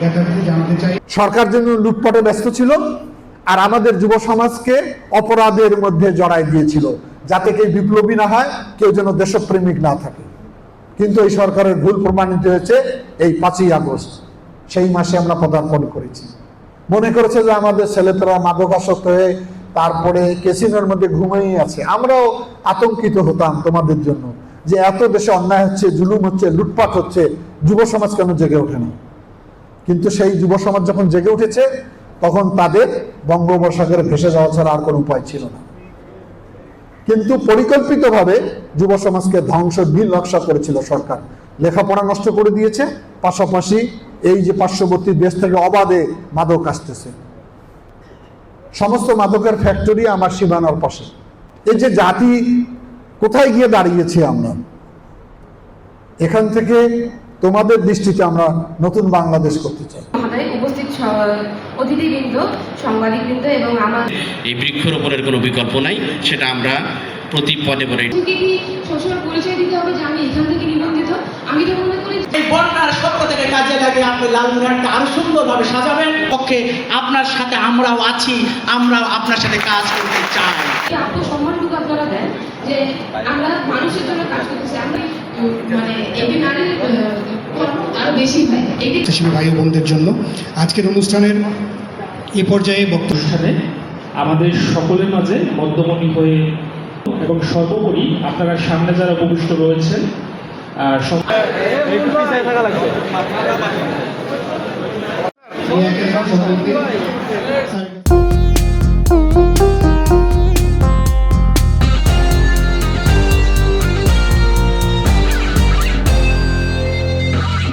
যথারীতি জানতে চাই। সরকার যেন লুটপাটে ব্যস্ত ছিল আর আমাদের যুব সমাজকে অপরাধের মধ্যে জড়াই দিয়েছিল, যাতে কেউ বিপ্লবী না হয়, কেউ যেন দেশপ্রেমিক না থাকে। কিন্তু এই সরকারের ভুল প্রমাণিত হয়েছে এই 5ই আগস্ট। সেই মাসে আমরা পদার্পণ করেছি। মনে করেছে যে আমাদের ছেলেপেরা মাদকাসক্ত হয়ে তারপরে ক্যাসিনোর মধ্যে ঘুমিয়ে আছে। আমরাও আতঙ্কিত হতাম তোমাদের জন্য, যে এত দেশে অন্যায় হচ্ছে, জুলুম হচ্ছে, লুটপাট হচ্ছে, যুব সমাজ কেন জেগে ওঠে না। কিন্তু সেই যুব সমাজ যখন জেগে উঠেছে, তখন তাদের বঙ্গোপসাগরে ভেসে যাওয়া ছাড়া আর কোনো উপায় ছিল না। কিন্তু পরিকল্পিতভাবে যুব সমাজকে ধ্বংস বিনকশা করেছিল সরকার। লেখাপড়া নষ্ট করে দিয়েছে, পাশাপাশি এই যে পার্শ্ববর্তী দেশ থেকে অবাধে মাদক আসতেছে, সমস্ত মাদকের ফ্যাক্টরি আমার সীমানার পাশে। এই যে জাতি কোথায় গিয়ে দাঁড়িয়েছি আমরা, এখান থেকে তোমাদের দৃষ্টিতে আমরা নতুন বাংলাদেশ করতে চাই। উপস্থিত অতিথিবৃন্দ, সাংবাদিকবৃন্দ এবং আমার এই বৃক্ষরোপণের কোনো বিকল্প নাই, সেটা আমরা প্রতি পদে পদে শ্বশুর পরিচয় দিতে হবে যে আমি এখান থেকে নিবন্ধিত। আমি তো মনে করি এই বন্যার সত্য থেকে কাজে লাগে আপনি লালমনিরহাটকে আরো সুন্দরভাবে সাজাবেন। পক্ষে আপনার সাথে আমরাও আছি, আমরাও আপনার সাথে কাজ করতে চাই। আত্মসম্মানটুকু আপনারা দেন যে আমরা মানুষের জন্য কাজ করতেছি। আমরা মানে এমপি নারীর আরো বেশি হয়। স্বেচ্ছাসেবী ভাই বোনদের জন্য আজকের অনুষ্ঠানের এ পর্যায়ে বক্তব্য আমাদের সকলের মাঝে মধ্যমণি হয়ে এবং সর্বোপরি আপনারা সামনে যারা উপবিষ্ট রয়েছেন এই একের পর